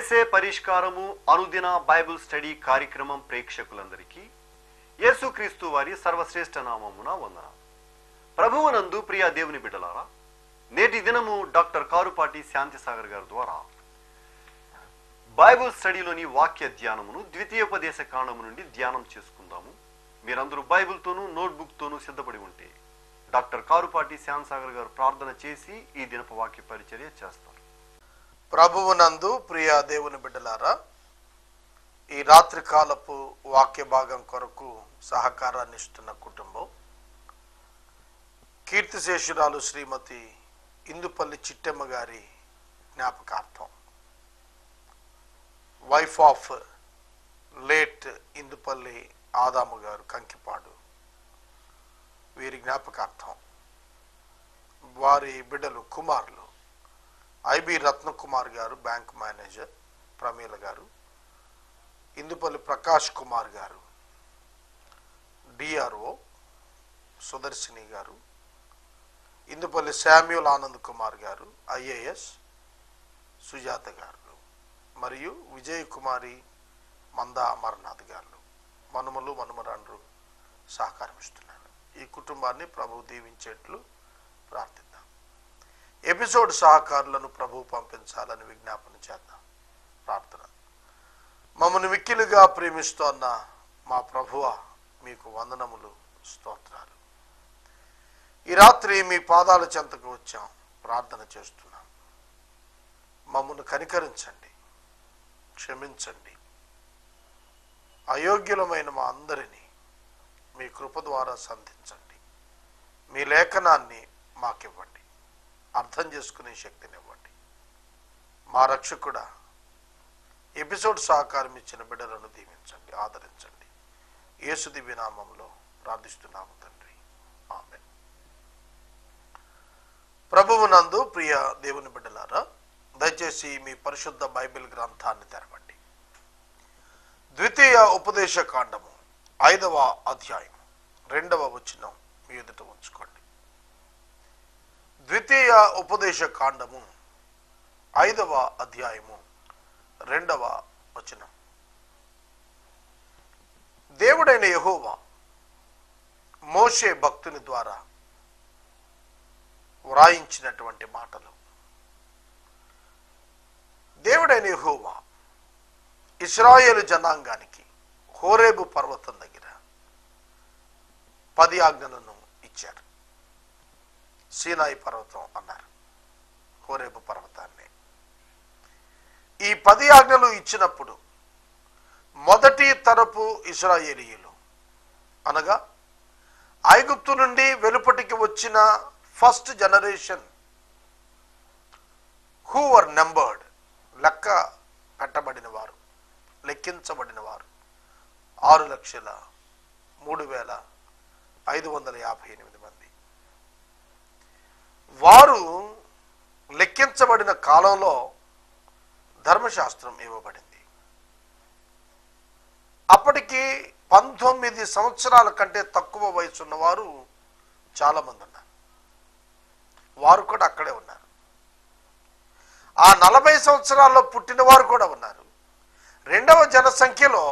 ఏసే పరిష్కారము అనుదిన Bible study కార్యక్రమం ప్రేక్షకులందరికీ యేసుక్రీస్తు వారి సర్వశ్రేష్ఠ నామమున వందనాలు. ప్రభువునందు ప్రియ దేవుని బిడ్డలారా, నేటి దినము డాక్టర్ కారుపాటి శాంతిసాగర్ గారి ద్వారా బైబిల్ స్టడీలోని వాక్య ధ్యానమును ద్వితీయోపదేశ కాండము నుండి ధ్యానం చేసుకుందాము. మీరందరూ బైబిల్తోనూ నోట్బుక్తోనూ సిద్ధపడి ఉంటే డాక్టర్ కారుపాటి శాంతిసాగర్ గారు ప్రార్థన చేసి ఈ దినపు వాక్య పరిచర్య చేస్తారు. ప్రభువునందు ప్రియ దేవుని బిడ్డలారా, ఈ రాత్రి కాలపు వాక్య భాగం కొరకు సహకారాన్ని ఇస్తున్న కుటుంబం కీర్తిశేషురాలు శ్రీమతి ఇందుపల్లి చిట్టెమ్మ గారి జ్ఞాపకార్థం, వైఫ్ ఆఫ్ లేట్ ఇందుపల్లి ఆదాము గారు కంకిపాడు, వీరి జ్ఞాపకార్థం వారి బిడ్డలు కుమారులు ఐబి రత్నకుమార్ గారు, బ్యాంక్ మేనేజర్, ప్రమీల గారు, ఇందుపల్లి ప్రకాష్ కుమార్ గారు, డిఆర్ఓ సుదర్శిని గారు, ఇందుపల్లి శామ్యూల్ ఆనంద్ కుమార్ గారు, ఐఏఎస్, సుజాత గారు, మరియు విజయ్ కుమారి మందా అమర్నాథ్ గారు, మనుమలు మనుమరాండ్రు సహకారం ఇస్తున్నారు. ఈ కుటుంబాన్ని ప్రభువు దీవించేట్లు ప్రార్థిద్దాం. ఎపిసోడ్ సహకారులను ప్రభువు పంపించాలని విజ్ఞాపన చేద్దాం. ప్రార్థన. మమ్మల్ని మిక్కిలిగా ప్రేమిస్తోన్న మా ప్రభువ, మీకు వందనములు, స్తోత్రాలు. ఈ రాత్రి మీ పాదాల చెంతకు వచ్చాం, ప్రార్థన చేస్తున్నాం. మమ్మల్ని కనికరించండి, క్షమించండి. అయోగ్యులమైన మా అందరినీ మీ కృప ద్వారా సంధించండి. మీ లేఖనాన్ని మాకివ్వండి, అర్థం చేసుకునే శక్తినివ్వండి. మా రక్షకుడా, ఎపిసోడ్ సహకారం ఇచ్చిన బిడ్డలను దీవించండి, ఆదరించండి. యేసు దివ్య నామములో ప్రార్థిస్తున్నాము తండ్రి, ఆమేన్. ప్రభువునందు ప్రియ దేవుని బిడ్డలారా, దయచేసి మీ పరిశుద్ధ బైబిల్ గ్రంథాన్ని తెరవండి. ద్వితీయ ఉపదేశ కాండము 5వ అధ్యాయం 2వ వచనం మీ ఎదుట ఉంచుకోండి. ద్వితీయ ఉపదేశ కాండము 5వ అధ్యాయము 2వ వచనం. దేవుడైన యెహోవా మోషే భక్తుని ద్వారా వ్రాయించినటువంటి మాటలు. దేవుడైన యెహోవా ఇశ్రాయేలు జనాంగానికి హోరేబు పర్వతం దగ్గర 10 ఆజ్ఞలను ఇచ్చారు. సీనాయి పర్వతం అన్నారు, హోరేబు పర్వతాన్ని. ఈ 10 ఆజ్ఞలు ఇచ్చినప్పుడు మొదటి తరపు ఇశ్రాయేలీయులు, అనగా ఐగుప్తు నుండి వెలుపటికి వచ్చిన first generation, who were numbered, లెక్క పెట్టబడిన వారు, లెక్కించబడిన వారు 6,03,558 మంది. వారు లెక్కించబడిన కాలంలో ధర్మశాస్త్రం ఇవ్వబడింది. అప్పటికి 19 సంవత్సరాల కంటే తక్కువ వయసు ఉన్నవారు చాలా మంది ఉన్నారు. వారు కూడా అక్కడే ఉన్నారు. ఆ 40 సంవత్సరాల్లో పుట్టిన వారు కూడా ఉన్నారు. 2వ జనసంఖ్యలో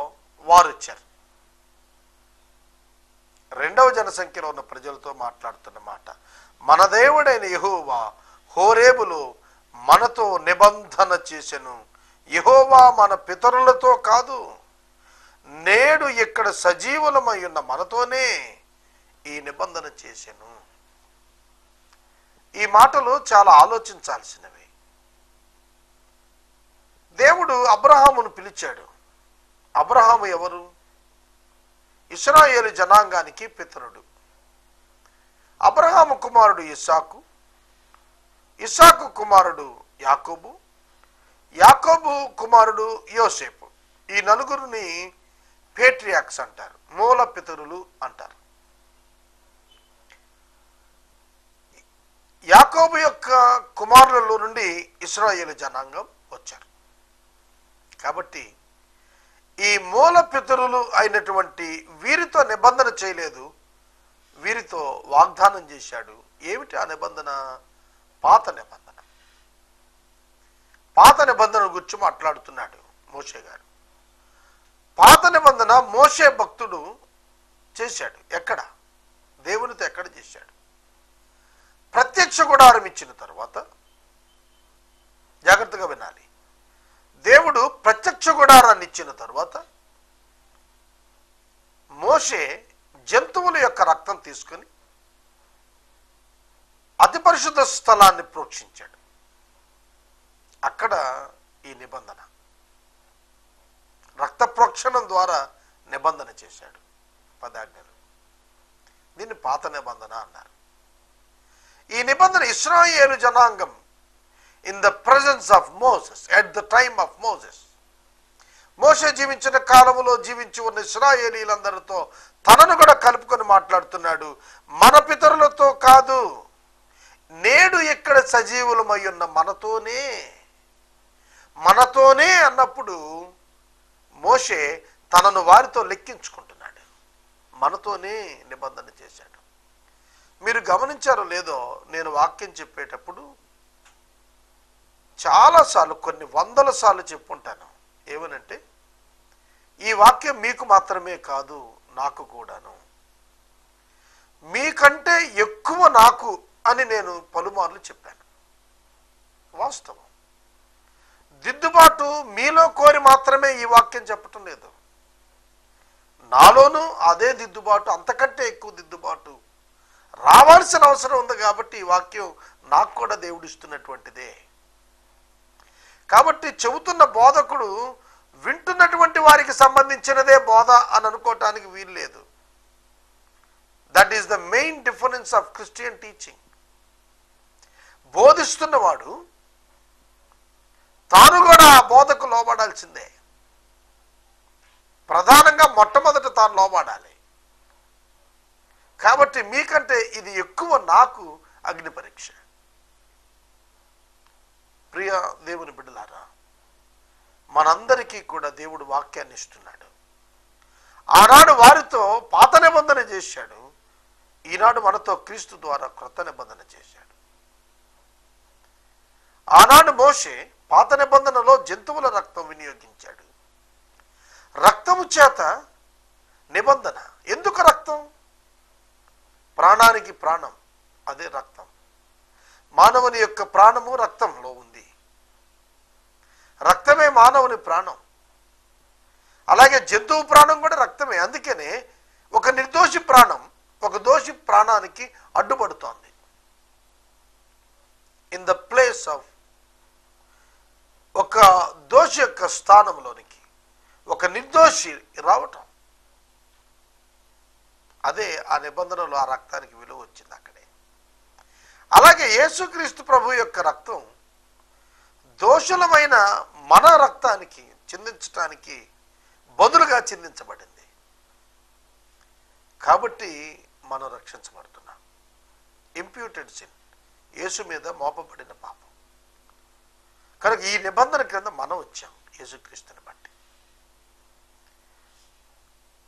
వారు వచ్చారు. 2వ జనసంఖ్యలో ఉన్న ప్రజలతో మాట్లాడుతున్న మాట, మన దేవుడైన యెహోవా హోరేబులో మనతో నిబంధన చేసెను. యెహోవా మన పితరులతో కాదు, నేడు ఇక్కడ సజీవులమై ఉన్న మనతోనే ఈ నిబంధన చేసెను. ఈ మాటలు చాలా ఆలోచించాల్సినవి. దేవుడు అబ్రహామును పిలిచాడు. అబ్రహాము ఎవరు? ఇశ్రాయేలు జనాంగానికి పితరుడు. అబ్రహాము కుమారుడు ఇస్సాకు, ఇస్సాకు కుమారుడు యాకోబు, యాకోబు కుమారుడు యోసేపు. ఈ నలుగురిని పేట్రియాక్స్ అంటారు, మూల పితరులు అంటారు. యాకోబు యొక్క కుమారులలో నుండి ఇశ్రాయేలు జనాంగం వచ్చారు. కాబట్టి ఈ మూల పితరులు అయినటువంటి వీరితో నిబంధన చేయలేదు, వీరితో వాగ్దానం చేశాడు. ఏమిటి ఆ నిబంధన? పాత నిబంధన. పాత నిబంధన గురించి మాట్లాడుతున్నాడు మోషే గారు. పాత నిబంధన మోషే భక్తుడు చేశాడు. ఎక్కడ? దేవునితో ఎక్కడ చేశాడు? ప్రత్యక్ష గుడారం ఇచ్చిన తర్వాత, జాగ్రత్తగా వినాలి, దేవుడు ప్రత్యక్ష గుడారాన్ని ఇచ్చిన తర్వాత మోషే జంతువుల యొక్క రక్తం తీసుకొని అతి పరిశుద్ధ స్థలాన్ని ప్రోక్షించాడు. అక్కడ ఈ నిబంధన, రక్త ప్రోక్షణం ద్వారా నిబంధన చేశాడు, 10 ఆజ్ఞలు. దీన్ని పాత నిబంధన అన్నారు. ఈ నిబంధన ఇశ్రాయేలు జనాంగం in the presence of Moses, at the time of Moses, మోషే జీవించిన కాలంలో జీవించి ఉన్న ఇశ్రాయేలీలందరితో తనను కూడా కలుపుకొని మాట్లాడుతున్నాడు. మన పితరులతో కాదు, నేడు ఇక్కడ సజీవులమై ఉన్న మనతోనే అన్నప్పుడు మోషే తనను వారితో లెక్కించుకుంటున్నాడు. మనతోనే నిబంధన చేశాడు. మీరు గమనించారో లేదో, నేను వాక్యం చెప్పేటప్పుడు చాలాసార్లు, కొన్ని 100 సార్లు చెప్పుంటాను. ఏమనంటే, ఈ వాక్యం మీకు మాత్రమే కాదు, నాకు కూడాను. మీకంటే ఎక్కువ నాకు అని నేను పలుమార్లు చెప్పాను. వాస్తవం. దిద్దుబాటు మీలో కోరి మాత్రమే ఈ వాక్యం చెప్పటం లేదు. నాలోనూ అదే దిద్దుబాటు, అంతకంటే ఎక్కువ దిద్దుబాటు రావాల్సిన అవసరం ఉంది. కాబట్టి ఈ వాక్యం నాకు కూడా దేవుడిస్తున్నటువంటిదే. కాబట్టి చెబుతున్న బోధకుడు వింటున్నటువంటి వారికి సంబంధించినదే బోధ అని అనుకోవటానికి వీలు లేదు. That is the main difference of Christian teaching. బోధిస్తున్నవాడు తాను కూడా ఆ బోధకు లోబడాల్సిందే. ప్రధానంగా మొట్టమొదట తాను లోబడాలి. కాబట్టి మీకంటే ఇది ఎక్కువ నాకు అగ్ని పరీక్ష. ప్రియ దేవుని బిడ్డలారా, మనందరికీ కూడా దేవుడు వాక్యాన్ని ఇస్తున్నాడు. ఆనాడు వారితో పాత నిబంధన చేశాడు, ఈనాడు మనతో క్రీస్తు ద్వారా క్రొత్త నిబంధన చేశాడు. ఆనాడు మోషే పాత నిబంధనలో జంతువుల రక్తం వినియోగించాడు. రక్తము చేత నిబంధన. ఎందుకు రక్తం? ప్రాణానికి ప్రాణం, అదే రక్తం. మానవుని యొక్క ప్రాణము రక్తంలో ఉంది. రక్తమే మానవుని ప్రాణం. అలాగే జంతువు ప్రాణం కూడా రక్తమే. అందుకనే ఒక నిర్దోషి ప్రాణం ఒక దోషి ప్రాణానికి అడ్డుపడుతోంది. ఇన్ ద ప్లేస్ ఆఫ్, ఒక దోషి యొక్క స్థానంలోనికి ఒక నిర్దోషి రావటం, అదే ఆ నిబంధనలో ఆ రక్తానికి విలువ వచ్చింది అక్కడే. అలాగే యేసుక్రీస్తు ప్రభు యొక్క రక్తం దోషులమైన మన రక్తానికి చిందించటానికి బదులుగా చిందించబడింది. కాబట్టి మనం రక్షించబడుతున్నాం. ఇంప్యూటెడ్ సిన్, యేసు మీద మోపబడిన పాపం. కనుక ఈ నిబంధన క్రింద మనం వచ్చాం యేసుక్రీస్తుని బట్టి.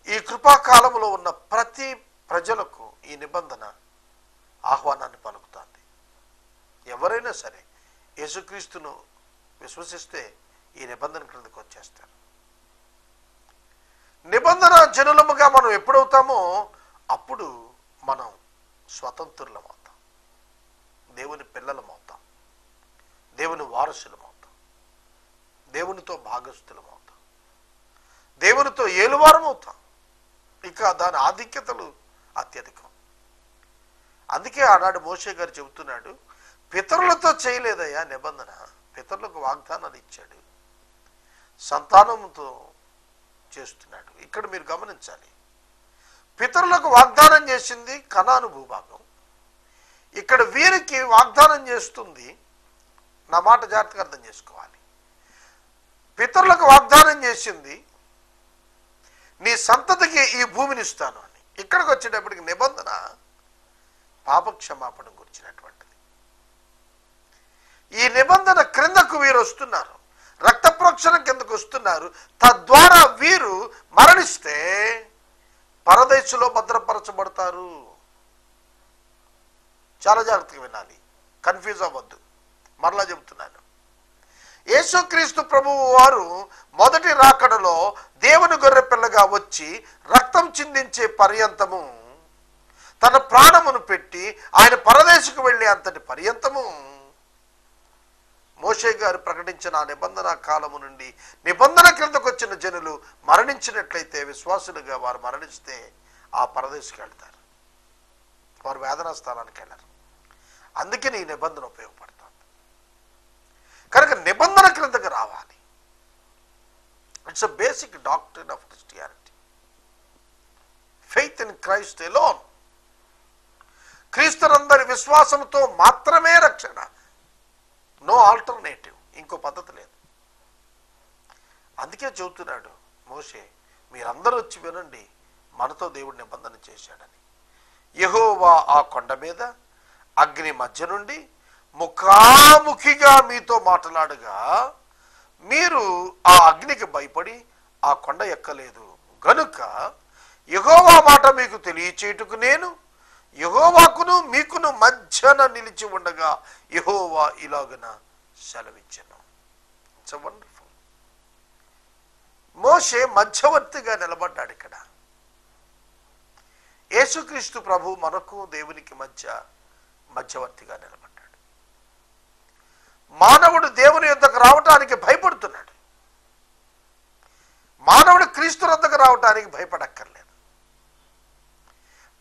ఈ కృపాకాలంలో ఉన్న ప్రతి ప్రజలకు ఈ నిబంధన ఆహ్వానాన్ని పలుకుతుంది. ఎవరైనా సరే యేసుక్రీస్తును విశ్వసిస్తే ఈ నిబంధన క్రిందకు వచ్చేస్తారు. నిబంధన జనులముగా మనం ఎప్పుడవుతామో అప్పుడు మనం స్వతంత్రులం అవుతాం, దేవుని పిల్లలం అవుతాం, దేవుని వారసులం అవుతాం, దేవునితో భాగస్థులం అవుతాం, దేవునితో ఏలువారం అవుతాం. ఇక దాని ఆధిక్యతలు అత్యధికం. అందుకే ఆనాడు మోషే గారు చెబుతున్నాడు, పితరులతో చేయలేదయ్యా నిబంధన, పితరులకు వాగ్దానాలు ఇచ్చాడు, సంతానంతో చేస్తున్నాడు. ఇక్కడ మీరు గమనించాలి, పితరులకు వాగ్దానం చేసింది కనాను భూభాగం, ఇక్కడ వీరికి వాగ్దానం చేస్తుంది, నా మాట జాగ్రత్తగా అర్థం చేసుకోవాలి, పితరులకు వాగ్దానం చేసింది నీ సంతతికి ఈ భూమిని ఇస్తాను అని. ఇక్కడికి వచ్చేటప్పటికి నిబంధన పాపక్షమాపణ గురించినటువంటిది. ఈ నిబంధన క్రిందకు వీరు వస్తున్నారు, రక్త ప్రోక్షణ కిందకు వస్తున్నారు. తద్వారా వీరు మరణిస్తే పరదేశంలో భద్రపరచబడతారు. చాలా జాగ్రత్తగా వినాలి, కన్ఫ్యూజ్ అవ్వద్దు. మరలా చెబుతున్నాను, యేసుక్రీస్తు ప్రభువు వారు మొదటి రాకడలో దేవుని గొర్రెపిల్లగా వచ్చి రక్తం చిందించే పర్యంతము, తన ప్రాణమును పెట్టి ఆయన పరదేశకు వెళ్ళే అంతటి పర్యంతము మోషే గారు ప్రకటించిన ఆ నిబంధన కాలము నుండి నిబంధన క్రిందకు వచ్చిన జనులు మరణించినట్లయితే, విశ్వాసులుగా వారు మరణిస్తే ఆ పరదేశకు వెళ్తారు, వారు వేదనా స్థానానికి వెళ్ళరు. అందుకే ఈ నిబంధన ఉపయోగపడుతుంది. కనుక నిబంధన క్రిందకు రావాలి. It's a basic doctrine of Christianity. Faith in Christ alone. క్రీస్తునందరి విశ్వాసంతో మాత్రమే రక్షణ. నో ఆల్టర్నేటివ్, ఇంకో పద్ధతి లేదు. అందుకే చెబుతున్నాడు మోషే, మీరందరూ వచ్చి వినండి, మనతో దేవుడు నిబంధన చేశాడని. యెహోవా ఆ కొండ మీద అగ్ని మధ్య నుండి ముఖాముఖిగా మీతో మాట్లాడగా మీరు ఆ అగ్నికి భయపడి ఆ కొండ ఎక్కలేదు గనుక యెహోవా మాట మీకు తెలియచేయుటకు నేను యెహోవాకును మీకును మధ్యన నిలిచి ఉండగా యెహోవా ఇలాగన సెలవిచ్చెను. It's wonderful. మోషే మధ్యవర్తిగా నిలబడ్డాడు. ఇక్కడ యేసుక్రీస్తు ప్రభు మనకు దేవునికి మధ్యవర్తిగా నిలబడ్డాడు. మానవుడు దేవుని యొద్దకు రావటానికి భయపడుతున్నాడు. మానవుడు క్రీస్తు యొద్దకు రావటానికి భయపడక్కర్లేదు.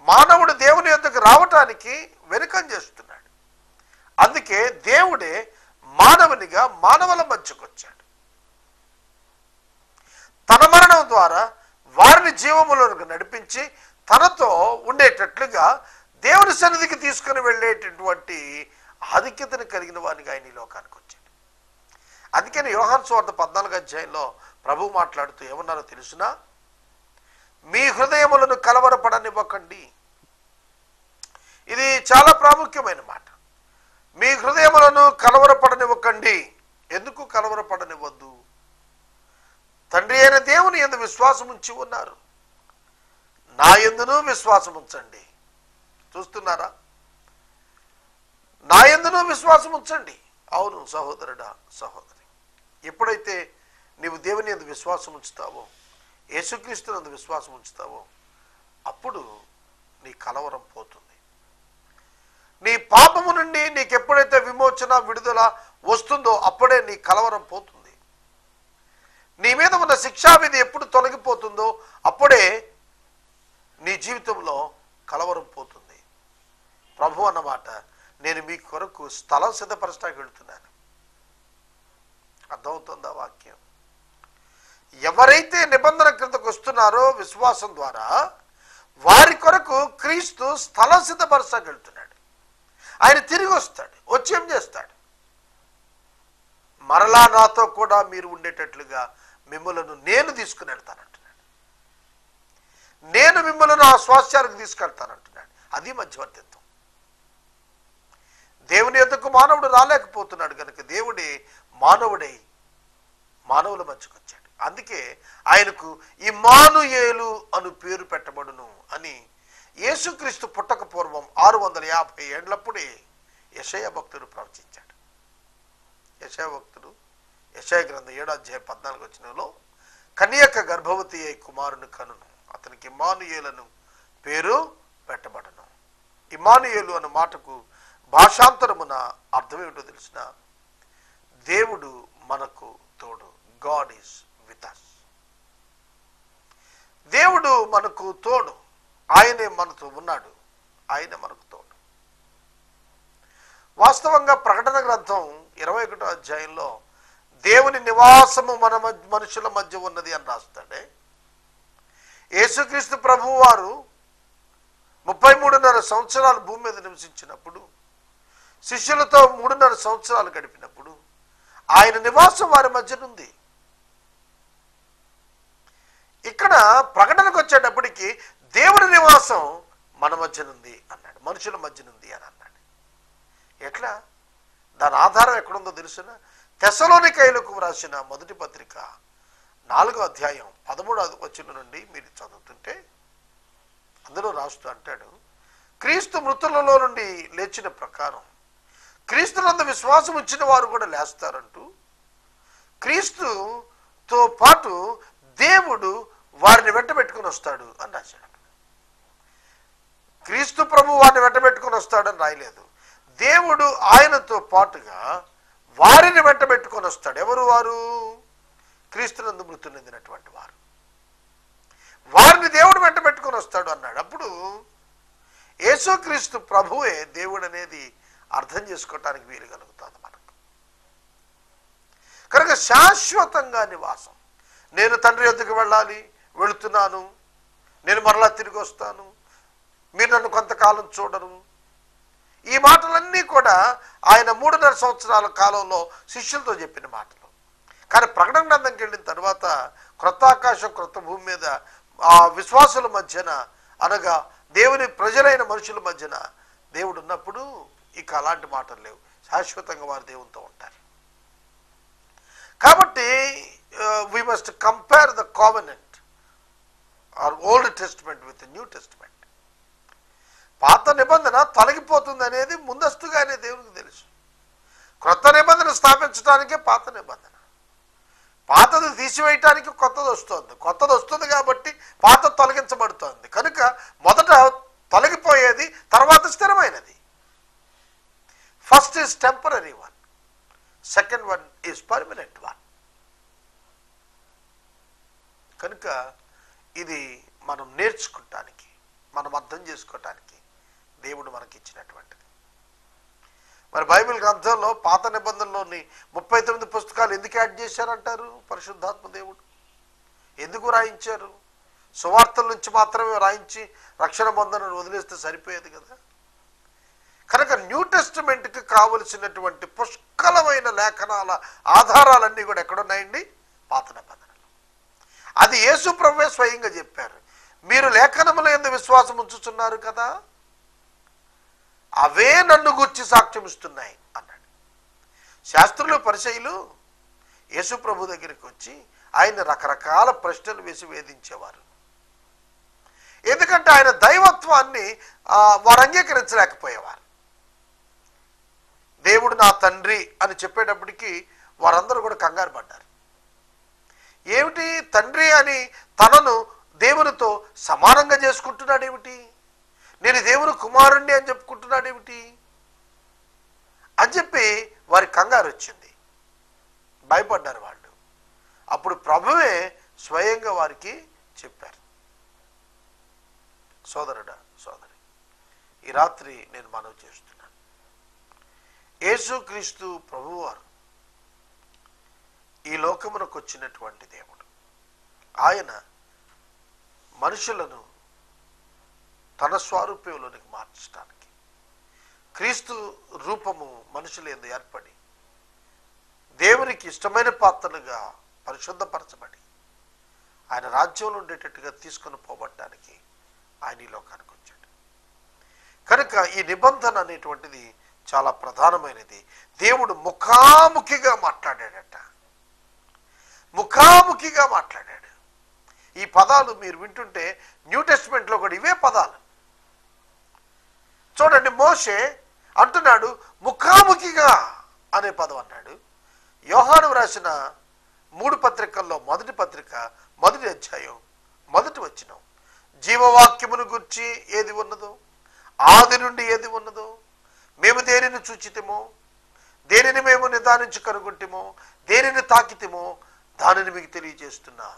మానవుడు దేవుని యొద్దకు రావటానికి వెనుకం చేస్తున్నాడు. అందుకే దేవుడే మానవునిగా మానవుల మధ్యకు వచ్చాడు. తన మరణం ద్వారా వారిని జీవములోకి నడిపించి తనతో ఉండేటట్లుగా దేవుని సన్నిధికి తీసుకుని వెళ్ళేటటువంటి ఆధిక్యతను కలిగిన వారికి ఆయన ఈ లోకానికి వచ్చాడు. అందుకని యోహాను సువార్త 14వ అధ్యాయంలో ప్రభు మాట్లాడుతూ ఏమన్నారో తెలుసునా? మీ హృదయములను కలవరపడనివ్వకండి. ఇది చాలా ప్రాముఖ్యమైన మాట. మీ హృదయములను కలవరపడనివ్వకండి. ఎందుకు కలవరపడనివ్వద్దు? తండ్రి అయిన దేవుని యందు విశ్వాసం ఉంచి ఉన్నారు, నా యందును విశ్వాసం ఉంచండి. చూస్తున్నారా? నా యందును విశ్వాసం ఉంచండి. అవును సహోదరుడా, సహోదరి, ఎప్పుడైతే నీవు దేవుని యందు విశ్వాసం ఉంచుతావో, యేసుక్రీస్తు నందు విశ్వాసం ఉంచుతావో, అప్పుడు నీ కలవరం పోతుంది. నీ పాపము నుండి నీకు ఎప్పుడైతే విమోచన, విడుదల వస్తుందో అప్పుడే నీ కలవరం పోతుంది. నీ మీద ఉన్న శిక్షావిధి ఎప్పుడు తొలగిపోతుందో అప్పుడే నీ జీవితంలో కలవరం పోతుంది. ప్రభు అన్నమాట, నేను మీ కొరకు స్థలం సిద్ధపరచడానికి వెళుతున్నాను. అర్థమవుతుందా వాక్యం? ఎవరైతే నిబంధన క్రిందకు వస్తున్నారో విశ్వాసం ద్వారా, వారి కొరకు క్రీస్తు స్థలం సిద్ధపరచడానికి వెళ్తున్నాడు. ఆయన తిరిగి వస్తాడు. వచ్చి ఏం చేస్తాడు? మరలా నాతో కూడా మీరు ఉండేటట్లుగా మిమ్మలను నేను తీసుకుని వెళ్తానంటున్నాడు. నేను మిమ్మల్ని ఆ స్వాస్థ్యానికి తీసుకెళ్తానంటున్నాడు. అది మధ్యవర్తిత్వం. దేవుని యొద్దకు మానవుడు రాలేకపోతున్నాడు కనుక దేవుడే మానవుడై మానవుల మధ్యకు వచ్చాడు. అందుకే ఆయనకు ఇమ్మానుయేలు అను పేరు పెట్టబడును అని యేసుక్రీస్తు పుట్టక పూర్వం 650 ఏళ్లప్పుడే యెషయా భక్తుడు ప్రవచించాడు. యెషయా భక్తుడు యెషయా గ్రంథం 7వ అధ్యాయం 14వ వచనంలో, కన్యక గర్భవతి అయి కుమారుని కనును, అతనికి ఇమ్మానుయేలను పేరు పెట్టబడను. ఇమ్మానుయేలు అన్న మాటకు భాషాంతరమున అర్థం ఏమిటో తెలిసిన? దేవుడు మనకు తోడు. God is with us. దేవుడు మనకు తోడు. ఆయనే మనతో ఉన్నాడు. ఆయనే మనకు తోడు. వాస్తవంగా ప్రకటన గ్రంథం 21వ అధ్యాయంలో దేవుని నివాసము మన మనుషుల మధ్య ఉన్నది అని రాస్తాడే. యేసుక్రీస్తు ప్రభువు వారు 33.5 సంవత్సరాలు భూమి మీద నివసించినప్పుడు, శిష్యులతో 3.5 సంవత్సరాలు గడిపినప్పుడు ఆయన నివాసం వారి మధ్యనుంది. ఇక్కడ ప్రకటనకు వచ్చేటప్పటికి దేవుని నివాసం మన మధ్యనుంది అన్నాడు, మనుషుల మధ్యనుంది అని అన్నాడు. ఎట్లా? దాని ఆధారం ఎక్కడుందో తెలుసిన? తెస్సలోనికైలకు రాసిన మొదటి పత్రిక 4వ అధ్యాయం 13వ వచనం నుండి మీరు చదువుతుంటే అందులో రాస్తూ అంటాడు, క్రీస్తు మృతులలో నుండి లేచిన ప్రకారం క్రీస్తునందు విశ్వాసం ఇచ్చిన వారు కూడా లేస్తారంటూ క్రీస్తుతో పాటు దేవుడు వారిని వెంట పెట్టుకుని వస్తాడు అని రాశాడు. క్రీస్తు ప్రభు వారిని వెంట పెట్టుకుని వస్తాడని రాయలేదు. దేవుడు ఆయనతో పాటుగా వారిని వెంట పెట్టుకొని వస్తాడు. ఎవరు వారు? క్రీస్తునందు మృతి నొందినటువంటి వారు. వారిని దేవుడు వెంట పెట్టుకొని వస్తాడు అన్నాడు. అప్పుడు యేసుక్రీస్తు ప్రభువే దేవుడు అనేది అర్థం చేసుకోవటానికి వీలు కలుగుతుంది మనకు. కనుక శాశ్వతంగా నివాసం, నేను తండ్రి యొద్దకు వెళ్ళాలి, వెళుతున్నాను, నేను మరలా తిరిగి వస్తాను, మీరు నన్ను కొంతకాలం చూడరు, ఈ మాటలన్నీ కూడా ఆయన 3.5 సంవత్సరాల కాలంలో శిష్యులతో చెప్పిన మాటలు. కానీ ప్రకటన గ్రంథంకి వెళ్ళిన తర్వాత క్రొత్త ఆకాశం క్రొత్త భూమి మీద ఆ విశ్వాసుల మధ్యన, అనగా దేవుని ప్రజలైన మనుషుల మధ్యన దేవుడు ఉన్నప్పుడు ఇక అలాంటి మాటలు లేవు. శాశ్వతంగా వారు దేవునితో ఉంటారు. కాబట్టి we must compare the covenant or Old Testament with the New Testament. పాత నిబంధన తొలగిపోతుంది అనేది ముందస్తుగానే దేవునికి తెలుసు. క్రొత్త నిబంధన స్థాపించడానికే పాత నిబంధన. పాతది తీసివేయటానికి కొత్తది వస్తుంది. కొత్తది వస్తుంది కాబట్టి పాత తొలగించబడుతోంది. కనుక మొదట తొలగిపోయేది, తర్వాత స్థిరమైనది. First is temporary one, second one is permanent one. కనుక ఇది మనం నేర్చుకోవటానికి, మనం అర్థం చేసుకోవటానికి దేవుడు మనకి ఇచ్చినటువంటిది. మరి బైబిల్ గ్రంథంలో పాత నిబంధనలోని 39 పుస్తకాలు ఎందుకు యాడ్ చేశారంటారు? పరిశుద్ధాత్మ దేవుడు ఎందుకు రాయించారు? సువార్తల నుంచి మాత్రమే రాయించి రక్షణ బంధనను వదిలేస్తే సరిపోయేది కదా. కనుక న్యూ టెస్టిమెంట్కి కావలసినటువంటి పుష్కలమైన లేఖనాల ఆధారాలన్నీ కూడా ఎక్కడున్నాయండి? పాత నిబంధనలు. అది యేసు ప్రభువే స్వయంగా చెప్పారు. మీరు లేఖనముల యందు విశ్వాసం ఉంచుతున్నారు కదా, అవే నన్ను గూర్చి సాక్ష్యం ఇస్తున్నాయి అన్నాడు. శాస్త్రులు పరిసయ్యులు యేసు ప్రభు దగ్గరికి వచ్చి ఆయన రకరకాల ప్రశ్నలు వేసి వేధించేవారు. ఎందుకంటే ఆయన దైవత్వాన్ని వారు అంగీకరించలేకపోయేవారు. దేవుడు నా తండ్రి అని చెప్పేటప్పటికి వారందరూ కూడా కంగారు పడ్డారు. ఏమిటి తండ్రి అని తనను దేవునితో సమానంగా చేసుకుంటున్నాడు ఏమిటి, నేను దేవుని కుమారుణ్ణి అని చెప్పుకుంటున్నాడు ఏమిటి అని చెప్పి వారి కంగారు వచ్చింది. భయపడ్డారు వాళ్ళు. అప్పుడు ప్రభువే స్వయంగా వారికి చెప్పారు. సోదరుడా సోదరి, ఈ రాత్రి నేను మనవి చేస్తున్నాను, యేసుక్రీస్తు ప్రభువారు ఈ లోకమునకు వచ్చినటువంటి దేవుడు. ఆయన మనుషులను తన స్వరూపంలోనికి మార్చడానికి క్రీస్తు రూపము మనుషుల యందు ఏర్పడి దేవునికి ఇష్టమైన పాత్రలుగా పరిశుద్ధపరచబడి ఆయన రాజ్యంలో ఉండేటట్టుగా తీసుకొని పోబట్టడానికి ఆయన ఈ లోకానికి వచ్చాడు. కనుక ఈ నిబంధన అనేటువంటిది చాలా ప్రధానమైనది. దేవుడు ముఖాముఖిగా మాట్లాడాడట, ముఖాముఖిగా మాట్లాడాడు. ఈ పదాలు మీరు వింటుంటే న్యూ టెస్టిమెంట్లో కూడా ఇవే పదాలు. చూడండి, మోషే అంటున్నాడు ముఖాముఖిగా అనే పదం అన్నాడు. యోహాను రాసిన 3 పత్రికల్లో మొదటి పత్రిక 1వ అధ్యాయం 1వ వచనం, జీవవాక్యమును గురించి ఏది ఉన్నదో, ఆది నుండి ఏది ఉన్నదో, మేము దేనిని చూచితేమో, దేనిని మేము నిదానించి కనుగొంటేమో, దేనిని తాకితేమో దానిని మీకు తెలియజేస్తున్నా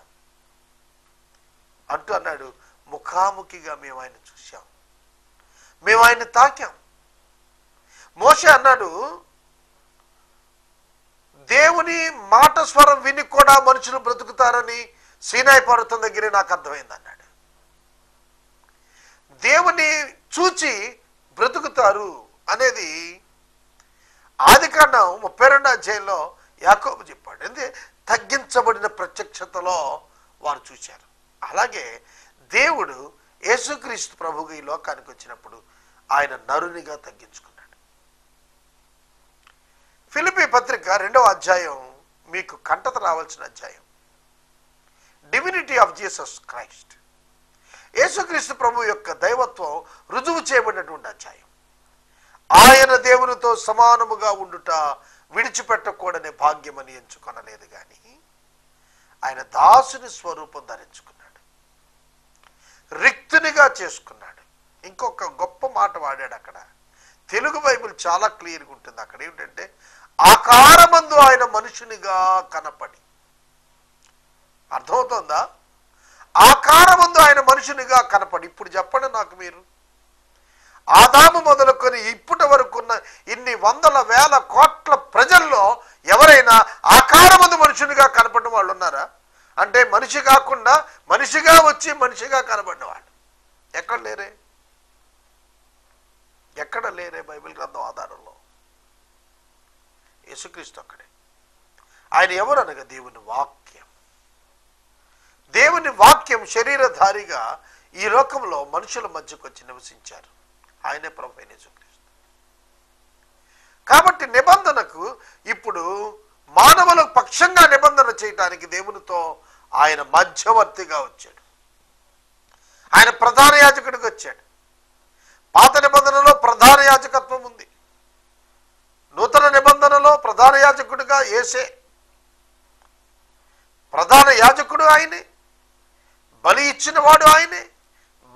అంటూ అన్నాడు. ముఖాముఖిగా మేము ఆయన చూశాం, మేము ఆయన్ని తాకాం. మోషే అన్నాడు, దేవుని మాట స్వరం విని కూడా మనుషులు బ్రతుకుతారని సీనాయి పర్వతం దగ్గరే నాకు అర్థమైంది అన్నాడు. దేవుని చూచి బ్రతుకుతారు అనేది ఆదికాండం 32వ అధ్యాయంలో యాకోబు చెప్పాడు. అంటే తగ్గించబడిన ప్రత్యక్షతలో వారు చూశారు. అలాగే దేవుడు యేసుక్రీస్తు ప్రభువు ఈ లోకానికి వచ్చినప్పుడు ఆయన నరునిగా తగ్గించుకున్నాడు. ఫిలిప్పీ పత్రిక 2వ అధ్యాయం మీకు కంటత రావాల్సిన అధ్యాయం. డివినిటీ ఆఫ్ జీసస్ క్రైస్ట్, యేసుక్రీస్తు ప్రభు యొక్క దైవత్వం రుజువు చేయబడినటువంటి అధ్యాయం. ఆయన దేవునితో సమానముగా ఉండుట విడిచిపెట్టకూడని భాగ్యమని ఎంచుకొనలేదు కానీ ఆయన దాసుని స్వరూపం ధరించుకున్నాడు, రిక్తునిగా చేసుకున్నాడు. ఇంకొక గొప్ప మాట వాడాడు అక్కడ. తెలుగు బైబిల్ చాలా క్లియర్గా ఉంటుంది. అక్కడ ఏమిటంటే ఆకారమందు ఆయన మనుషునిగా కనపడి. అర్థమవుతుందా? ఆకారమందు ఆయన మనుషునిగా కనపడి. ఇప్పుడు చెప్పండి నాకు మీరు, ఆదాము మొదలుకొని ఇప్పటి వరకు ఉన్న ఇన్ని వందల వేల కోట్ల ప్రజల్లో ఎవరైనా ఆకారమందు మనుషునిగా కనపడిన వాళ్ళు ఉన్నారా? అంటే మనిషి కాకుండా మనిషిగా వచ్చి మనిషిగా కనబడిన వాళ్ళు ఎక్కడ లేరే, ఎక్కడ లేరే బైబిల్ గ్రంథం ఆధారంలో. యేసుక్రీస్తు అక్కడే. ఆయన ఎవరు అనగా దేవుని వాక్యం. దేవుని వాక్యం శరీరధారిగా ఈ లోకంలో మనుషుల మధ్యకు వచ్చి నివసించారు. ఆయనే ప్రభు అయిన యేసుక్రీస్తు. కాబట్టి నిబంధనకు ఇప్పుడు మానవుల పక్షంగా నిబంధన చేయటానికి దేవునితో ఆయన మధ్యవర్తిగా వచ్చాడు. ఆయన ప్రధాన యాజకుడికి వచ్చాడు. పాత నిబంధనలో ప్రధాన యాజకత్వం ఉంది. నూతన నిబంధనలో ప్రధాన యాజకుడిగా యేసే. ప్రధాన యాజకుడు ఆయనే, బలి ఇచ్చిన వాడు ఆయనే,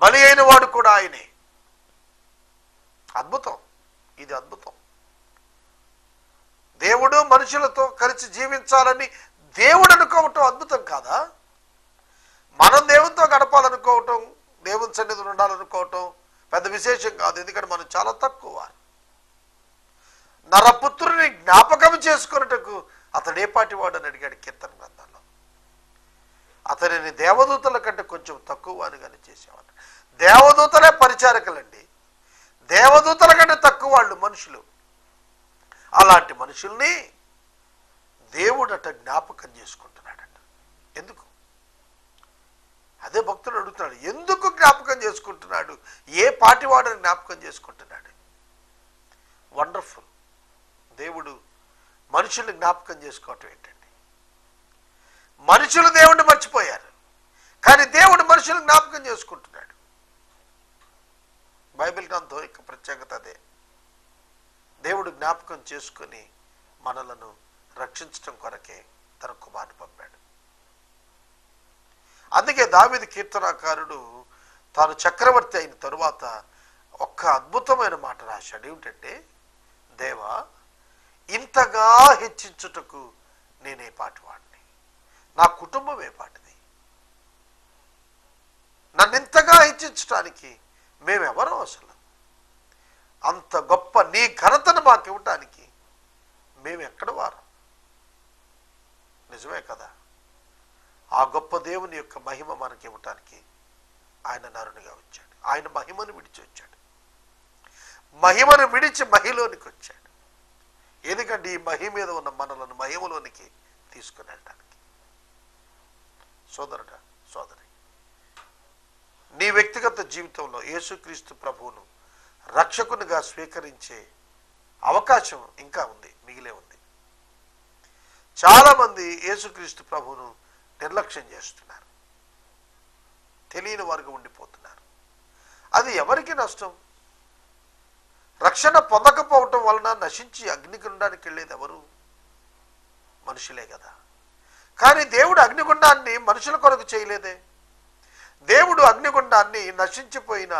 బలి అయిన వాడు కూడా ఆయనే. అద్భుతం, ఇది అద్భుతం. దేవుడు మనుషులతో కలిసి జీవించాలని దేవుడు అనుకోవటం అద్భుతం కాదా? మనం దేవునితో గడపాలనుకోవటం, దేవుని సన్నిధిలో ఉండాలనుకోవటం పెద్ద విశేషం కాదు. ఎందుకంటే మనం చాలా తక్కువ. నరపుత్రుని జ్ఞాపకం చేసుకున్నట్టుకు అతడు ఏ పాటి వాడు అని అడిగాడు కీర్తన గ్రంథంలో. అతనిని దేవదూతల కంటే కొంచెం తక్కువ అని కానీ చేసేవాడు. దేవదూతలే పరిచారకులండి. దేవదూతల కంటే తక్కువ వాళ్ళు మనుషులు. అలాంటి మనుషుల్ని దేవుడట జ్ఞాపకం చేసుకుంటున్నాడట. ఎందుకు? అదే భక్తులు అడుగుతున్నాడు, ఎందుకు జ్ఞాపకం చేసుకుంటున్నాడు? ఏ పాటివాడని జ్ఞాపకం చేసుకుంటున్నాడు? వండర్ఫుల్. దేవుడు మనుషుల్ని జ్ఞాపకం చేసుకోవటం ఏంటండి? మనుషులు దేవుడిని మర్చిపోయారు, కానీ దేవుడు మనుషులు జ్ఞాపకం చేసుకుంటున్నాడు. బైబిల్ గ్రంథం యొక్క ప్రత్యేకత అదే. దేవుడు జ్ఞాపకం చేసుకొని మనలను రక్షించడం కొరకే తన కుమారుని పంపాడు. అందుకే దావీదు కీర్తనాకారుడు తాను చక్రవర్తి అయిన తరువాత ఒక్క అద్భుతమైన మాట రాశాడు. ఏమిటంటే, దేవా ఇంతగా హెచ్చించుటకు నేనే పాటివాడిని, నా కుటుంబం ఏ పాటిది, నన్ను ఇంతగా హెచ్చించడానికి మేమెవరో అసలు, అంత గొప్ప నీ ఘనతను మాకు ఇవ్వటానికి మేము ఎక్కడ వారం? నిజమే కదా. ఆ గొప్ప దేవుని యొక్క మహిమ మనకి ఇవ్వటానికి ఆయన నరునిగా వచ్చాడు. ఆయన మహిమను విడిచి వచ్చాడు. మహిమను విడిచి మహిలోనికి వచ్చాడు. ఎందుకంటే ఈ మహిమ మీద ఉన్న మనలను మహిమలోనికి తీసుకుని వెళ్ళడానికి. సోదరుడా, సోదరి, నీ వ్యక్తిగత జీవితంలో యేసుక్రీస్తు ప్రభువును రక్షకునిగా స్వీకరించే అవకాశం ఇంకా ఉంది, మిగిలే ఉంది. చాలామంది యేసుక్రీస్తు ప్రభువును నిర్లక్ష్యం చేస్తున్నారు, తెలియని వారుగా ఉండిపోతున్నారు. అది ఎవరికి నష్టం? రక్షణ పొందకపోవటం వలన నశించి అగ్నిగుండానికి వెళ్ళేది ఎవరు? మనుషులే కదా. కానీ దేవుడు అగ్నిగుండాన్ని మనుషుల కొరకు చేయలేదే. దేవుడు అగ్నిగుండాన్ని నశించిపోయిన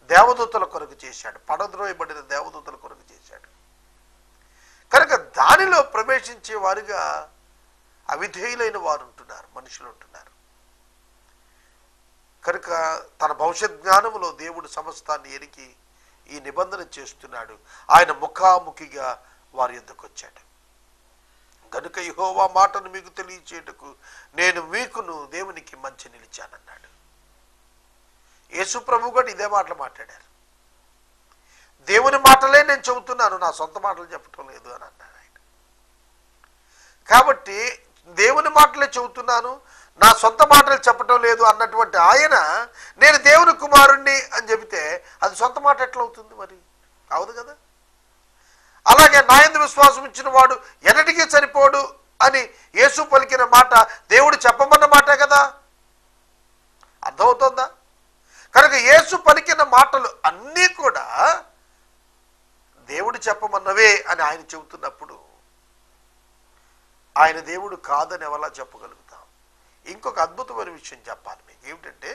దేవదూతల కొరకు చేశాడు, పడద్రోయబడిన దేవదూతల కొరకు చేశాడు. కనుక దానిలో ప్రవేశించే వారుగా అవిధేయులైన వారు ఉంటున్నారు, మనుషులు ఉంటున్నారు. కనుక తన భవిష్యత్ జ్ఞానములో దేవుడు సమస్తాన్ని ఎరిగి ఈ నిబంధన చేస్తున్నాడు. ఆయన ముఖాముఖిగా వారి యొద్దకు వచ్చాడు. గనుక యెహోవా మాటను మీకు తెలియచేయటకు నేను మీకును దేవునికి మంచి నిలిచానన్నాడు. యేసు ప్రభు కూడా ఇదే మాటలు మాట్లాడారు. దేవుని మాటలే నేను చెబుతున్నాను, నా సొంత మాటలు చెప్పటం లేదు అని అన్నాడు ఆయన. కాబట్టి దేవుని మాటలే చెబుతున్నాను, నా సొంత మాటలు చెప్పటం లేదు అన్నటువంటి ఆయన నేను దేవుని కుమారుణ్ణి అని చెబితే అది సొంత మాట ఎట్లా అవుతుంది? మరి అవదు కదా. అలాగే నా యందు విశ్వాసం ఇచ్చిన వాడు ఎన్నటికీ చనిపోడు అని యేసు పలికిన మాట దేవుడు చెప్పమన్న మాటే కదా. అర్థమవుతుందా? కనుక యేసు పలికిన మాటలు అన్నీ కూడా దేవుడు చెప్పమన్నవే అని ఆయన చెబుతున్నప్పుడు ఆయన దేవుడు కాదని ఎవలా చెప్పగలుగుతాం? ఇంకొక అద్భుతమైన విషయం చెప్పాలి మీకు. ఏమిటంటే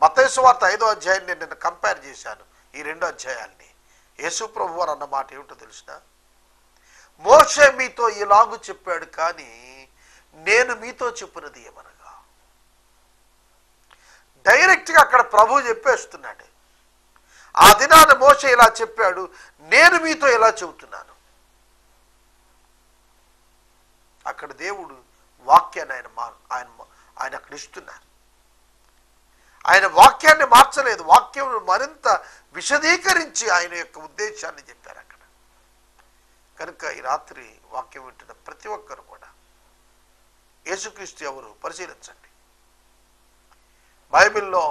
మత్తయి సువార్త 5వ అధ్యాయాన్ని నేను నిన్న కంపేర్ చేశాను ఈ 2 అధ్యాయాల్ని. యేసు ప్రభు వారు అన్న మాట ఏమిటో తెలిసిన? మోషే మీతో ఇలాగు చెప్పాడు, కానీ నేను మీతో చెప్పినది ఏమనగా. డైరెక్ట్గా అక్కడ ప్రభు చెప్పేస్తున్నాడు. ఆ దినాన మోషే ఇలా చెప్పాడు, నేను మీతో ఇలా చెబుతున్నాను. అక్కడ దేవుడు వాక్యాన్ని ఆయన అక్కడ ఇస్తున్నారు. ఆయన వాక్యాన్ని మార్చలేదు, వాక్యం మరింత విశదీకరించి ఆయన యొక్క ఉద్దేశాన్ని చెప్పారు అక్కడ. కనుక ఈ రాత్రి వాక్యం వింటున్న ప్రతి ఒక్కరు కూడా యేసుక్రీస్తు ఎవరు పరిశీలించండి. బైబిల్లో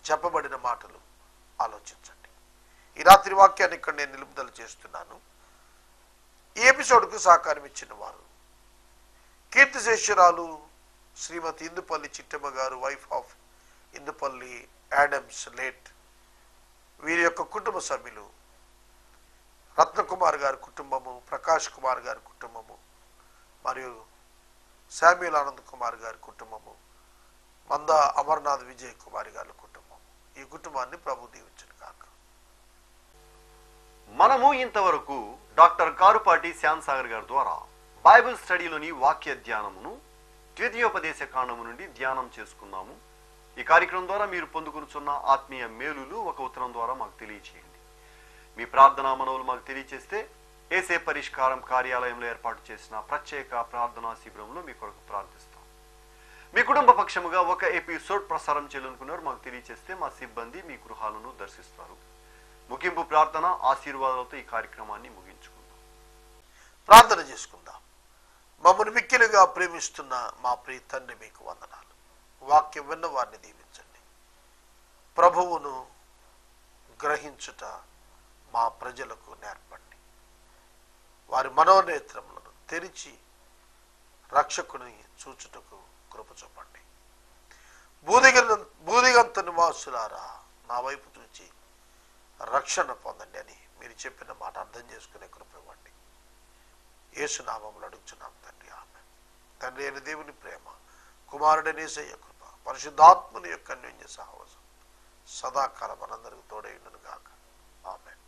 చెప్పబడిన మాటలు ఆలోచించండి. ఈ రాత్రి వాక్యాన్ని ఇక్కడ నేను నిలుపుదల చేస్తున్నాను. ఈ ఎపిసోడ్కు సహకారం ఇచ్చిన వారు కీర్తిశేషురాలు శ్రీమతి ఇందుపల్లి చిట్టమ్మ గారు, wife of Indupalli Adams late, వీరి యొక్క కుటుంబ సభ్యులు రత్నకుమార్ గారి కుటుంబము, ప్రకాష్ కుమార్ గారి కుటుంబము, మరియు శామ్యూల్ ఆనంద్ కుమార్ గారి కుటుంబము, మంద అమర్నాథ్ విజయ్ కుమార్ గారి కుటుంబం. ఈ కుటుంబాన్ని ప్రభు దీవించును కాక. మనము ఇంతవరకు డాక్టర్ కారుపాటి శ్యామ్ సాగర్ గారి ద్వారా బైబిల్ స్టడీలోని వాక్య ధ్యానమును ద్వితీయోపదేశ కాండము నుండి ధ్యానం చేసుకున్నాము. ఈ కార్యక్రమం ద్వారా మీరు పొందుకున్న ఆత్మీయ మేలులు ఒక ఉత్తరం ద్వారా మాకు తెలియచేయండి. మీ ప్రార్థనా మనవులు మాకు తెలియచేస్తే ఏసే పరిష్కారం కార్యాలయంలో ఏర్పాటు చేసిన ప్రత్యేక ప్రార్థనా శిబిరంలో మీ కొరకు ప్రార్థిస్తాం. మీ కుటుంబ పక్షముగా ఒక ఎపిసోడ్ ప్రసారం చేయాలనుకున్నారు మాకు తెలియచేస్తే మా సిబ్బంది మీ గృహాలను దర్శిస్తారు. ముగింపు ప్రార్థన ఆశీర్వాదాలతో ఈ కార్యక్రమాన్ని ముగించుకుందాం. ప్రార్థన చేసుకుందాం. మమ్మల్ని మిక్కిలిగా ప్రేమిస్తున్న మా ప్రియ తండ్రి, మీకు వందనాలు. వాక్యం విన్న వారిని దీవించండి. ప్రభువును గ్రహించుట మా ప్రజలకు నేర్పండి. వారి మనోనేత్రములను తెరిచి రక్షకుని చూచుటకు కృప చూపండి. బూదిగంత నివాసులారా నా వైపు చూచి రక్షణ పొందండి అని మీరు చెప్పిన మాట అర్థం చేసుకునే కృప ఇవ్వండి. యేసునామములో అడుగుచున్నాం తండ్రి, ఆమేన్. తండ్రి అయిన దేవుని ప్రేమ, కుమారుడైన యేసయ్య కృప, పరిశుద్ధాత్మని యొక్క అన్యోన్య సహవాసం సదాకాలం మనందరికీ తోడై ఉండును గాక. ఆమేన్.